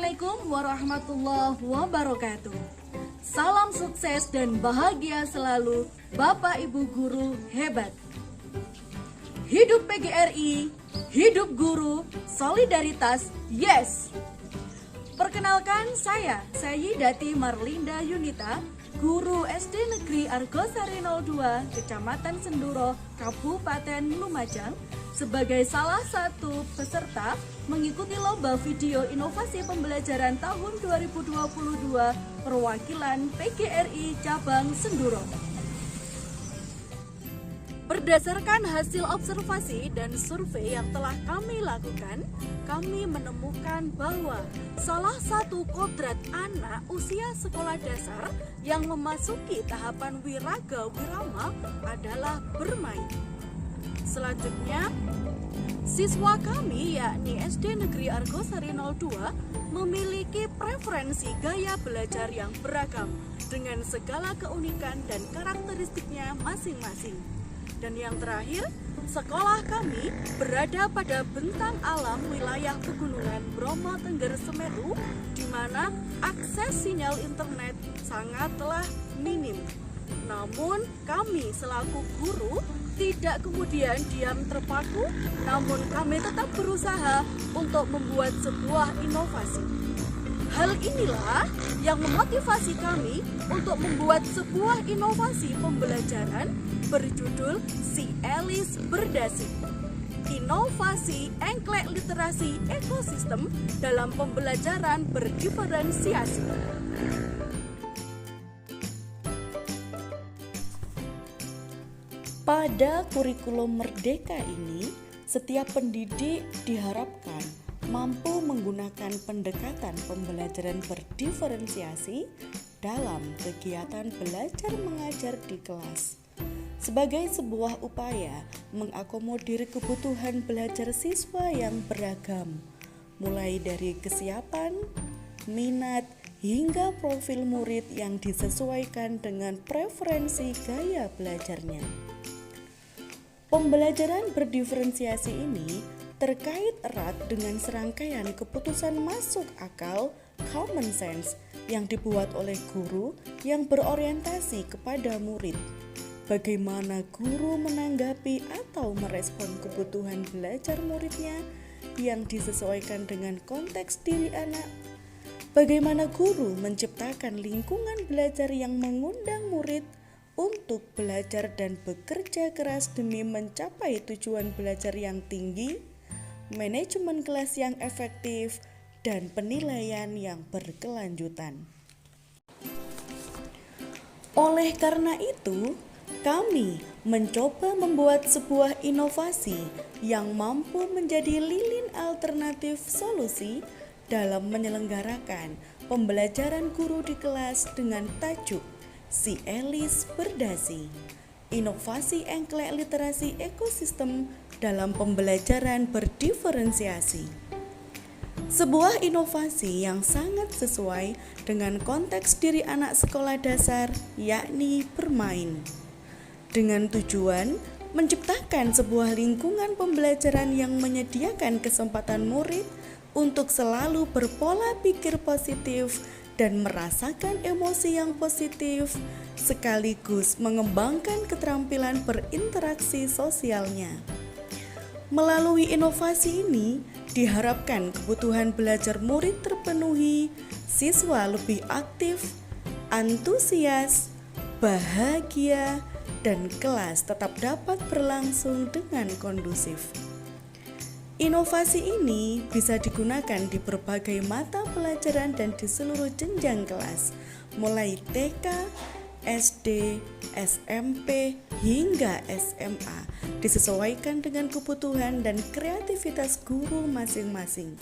Assalamualaikum warahmatullahi wabarakatuh. Salam sukses dan bahagia selalu Bapak Ibu guru hebat. Hidup PGRI, hidup guru, solidaritas, yes. Perkenalkan saya Sayyidati Marlinda Yunita, guru SD Negeri Argosari 02, Kecamatan Senduro, Kabupaten Lumajang, sebagai salah satu peserta mengikuti lomba video inovasi pembelajaran tahun 2022 perwakilan PGRI Cabang Senduro. Berdasarkan hasil observasi dan survei yang telah kami lakukan, kami menemukan bahwa salah satu kodrat anak usia sekolah dasar yang memasuki tahapan wiraga wirama adalah bermain. Selanjutnya, siswa kami yakni SD Negeri Argosari 02 memiliki preferensi gaya belajar yang beragam dengan segala keunikan dan karakteristiknya masing-masing. Dan yang terakhir, sekolah kami berada pada bentang alam wilayah pegunungan Bromo Tengger Semeru, di mana akses sinyal internet sangatlah minim. Namun kami selaku guru tidak kemudian diam terpaku, namun kami tetap berusaha untuk membuat sebuah inovasi. Hal inilah yang memotivasi kami untuk membuat sebuah inovasi pembelajaran berjudul Si Elis Berdasi. Inovasi engklek literasi ekosistem dalam pembelajaran berdiferensiasi. Pada kurikulum Merdeka ini, setiap pendidik diharapkan mampu menggunakan pendekatan pembelajaran berdiferensiasi dalam kegiatan belajar mengajar di kelas sebagai sebuah upaya mengakomodir kebutuhan belajar siswa yang beragam, mulai dari kesiapan, minat, hingga profil murid yang disesuaikan dengan preferensi gaya belajarnya. Pembelajaran berdiferensiasi ini terkait erat dengan serangkaian keputusan masuk akal common sense yang dibuat oleh guru yang berorientasi kepada murid. Bagaimana guru menanggapi atau merespon kebutuhan belajar muridnya yang disesuaikan dengan konteks diri anak. Bagaimana guru menciptakan lingkungan belajar yang mengundang murid untuk belajar dan bekerja keras demi mencapai tujuan belajar yang tinggi, manajemen kelas yang efektif, dan penilaian yang berkelanjutan. Oleh karena itu, kami mencoba membuat sebuah inovasi yang mampu menjadi lilin alternatif solusi dalam menyelenggarakan pembelajaran guru di kelas dengan tajuk Si Elis Berdasi, inovasi engklek literasi ekosistem dalam pembelajaran berdiferensiasi. Sebuah inovasi yang sangat sesuai dengan konteks diri anak sekolah dasar, yakni bermain. Dengan tujuan menciptakan sebuah lingkungan pembelajaran yang menyediakan kesempatan murid untuk selalu berpola pikir positif dan merasakan emosi yang positif, sekaligus mengembangkan keterampilan berinteraksi sosialnya. Melalui inovasi ini, diharapkan kebutuhan belajar murid terpenuhi, siswa lebih aktif, antusias, bahagia, dan kelas tetap dapat berlangsung dengan kondusif. Inovasi ini bisa digunakan di berbagai mata pelajaran dan di seluruh jenjang kelas, mulai TK, SD, SMP, hingga SMA, disesuaikan dengan kebutuhan dan kreativitas guru masing-masing.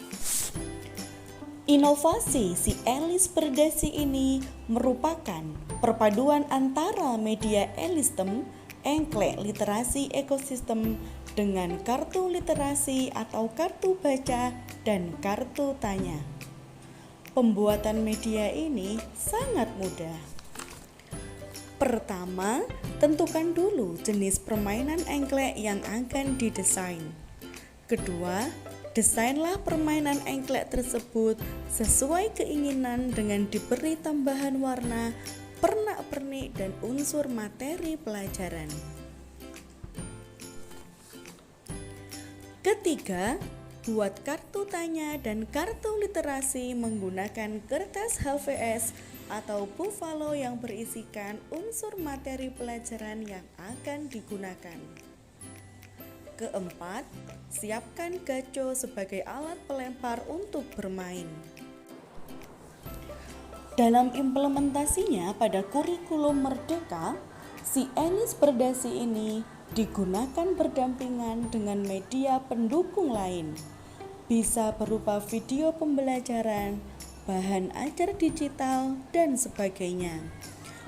Inovasi Si Elis Berdasi ini merupakan perpaduan antara media Elistem, engklek literasi ekosistem, dengan kartu literasi atau kartu baca dan kartu tanya. Pembuatan media ini sangat mudah. Pertama, tentukan dulu jenis permainan engklek yang akan didesain. Kedua, Desainlah permainan engklek tersebut sesuai keinginan dengan diberi tambahan warna, pernak-pernik, dan unsur materi pelajaran. Ketiga, buat kartu tanya dan kartu literasi menggunakan kertas HVS atau buffalo yang berisikan unsur materi pelajaran yang akan digunakan. Keempat, siapkan gaco sebagai alat pelempar untuk bermain. Dalam implementasinya pada kurikulum Merdeka, si Elis Berdasi ini digunakan berdampingan dengan media pendukung lain. Bisa berupa video pembelajaran, bahan ajar digital, dan sebagainya.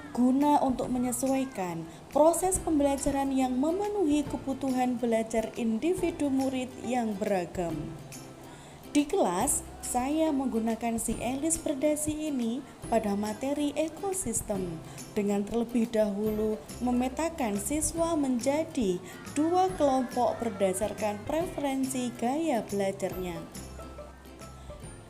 Guna untuk menyesuaikan proses pembelajaran yang memenuhi kebutuhan belajar individu murid yang beragam. Di kelas, saya menggunakan si Elis Berdasi ini pada materi ekosistem dengan terlebih dahulu memetakan siswa menjadi 2 kelompok berdasarkan preferensi gaya belajarnya.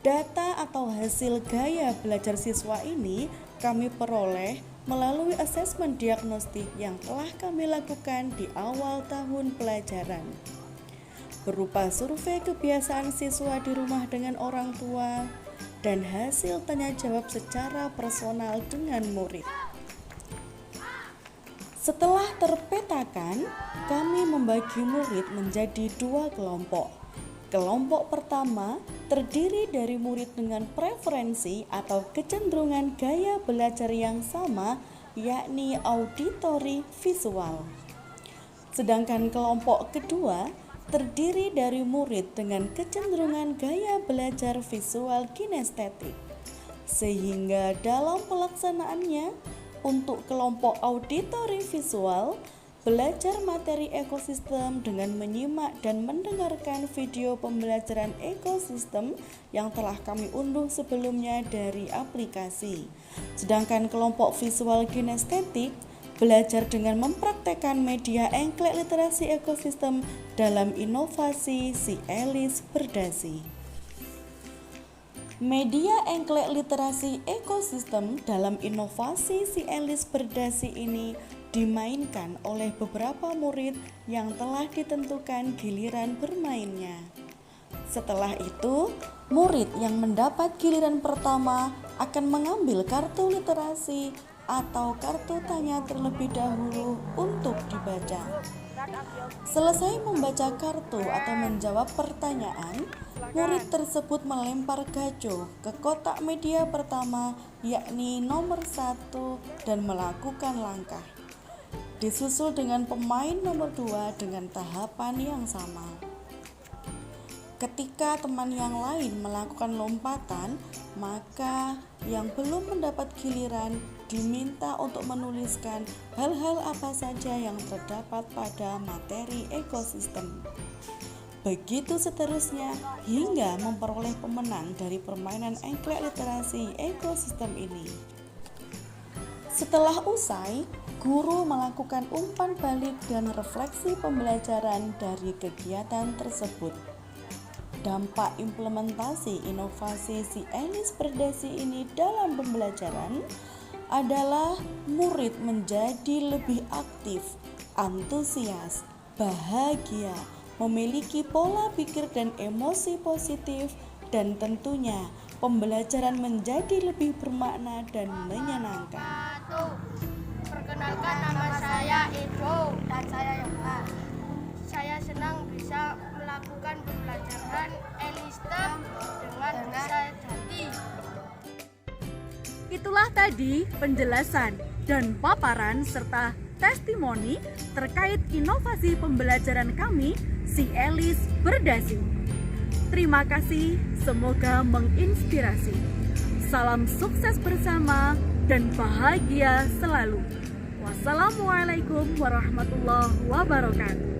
Data atau hasil gaya belajar siswa ini kami peroleh melalui asesmen diagnostik yang telah kami lakukan di awal tahun pelajaran, berupa survei kebiasaan siswa di rumah dengan orang tua dan hasil tanya jawab secara personal dengan murid. Setelah terpetakan, kami membagi murid menjadi 2 kelompok. Kelompok pertama terdiri dari murid dengan preferensi atau kecenderungan gaya belajar yang sama, yakni auditori visual. Sedangkan kelompok kedua terdiri dari murid dengan kecenderungan gaya belajar visual kinestetik. Sehingga dalam pelaksanaannya, untuk kelompok auditori visual, belajar materi ekosistem dengan menyimak dan mendengarkan video pembelajaran ekosistem yang telah kami unduh sebelumnya dari aplikasi. Sedangkan kelompok visual kinestetik belajar dengan mempraktekkan media engklek literasi ekosistem dalam inovasi si Elis Berdasi. Media engklek literasi ekosistem dalam inovasi si Elis Berdasi ini dimainkan oleh beberapa murid yang telah ditentukan giliran bermainnya. Setelah itu, murid yang mendapat giliran pertama akan mengambil kartu literasi atau kartu tanya terlebih dahulu untuk dibaca. Selesai membaca kartu atau menjawab pertanyaan, murid tersebut melempar gaco ke kotak media pertama, yakni nomor 1, dan melakukan langkah. Disusul dengan pemain nomor 2 dengan tahapan yang sama. Ketika teman yang lain melakukan lompatan, maka yang belum mendapat giliran diminta untuk menuliskan hal-hal apa saja yang terdapat pada materi ekosistem. Begitu seterusnya hingga memperoleh pemenang dari permainan engklek literasi ekosistem ini. Setelah usai, guru melakukan umpan balik dan refleksi pembelajaran dari kegiatan tersebut. Dampak implementasi inovasi si Elis Berdasi ini dalam pembelajaran adalah murid menjadi lebih aktif, antusias, bahagia, memiliki pola pikir dan emosi positif, dan tentunya pembelajaran menjadi lebih bermakna dan menyenangkan. Perkenalkan, nama saya Edo dan saya Yoga. Saya senang bisa melakukan pembelajaran Elistem dengan bisa jadi. Itulah tadi penjelasan dan paparan serta testimoni terkait inovasi pembelajaran kami, si Elis Berdasi. Terima kasih, semoga menginspirasi. Salam sukses bersama dan bahagia selalu. Wassalamualaikum warahmatullahi wabarakatuh.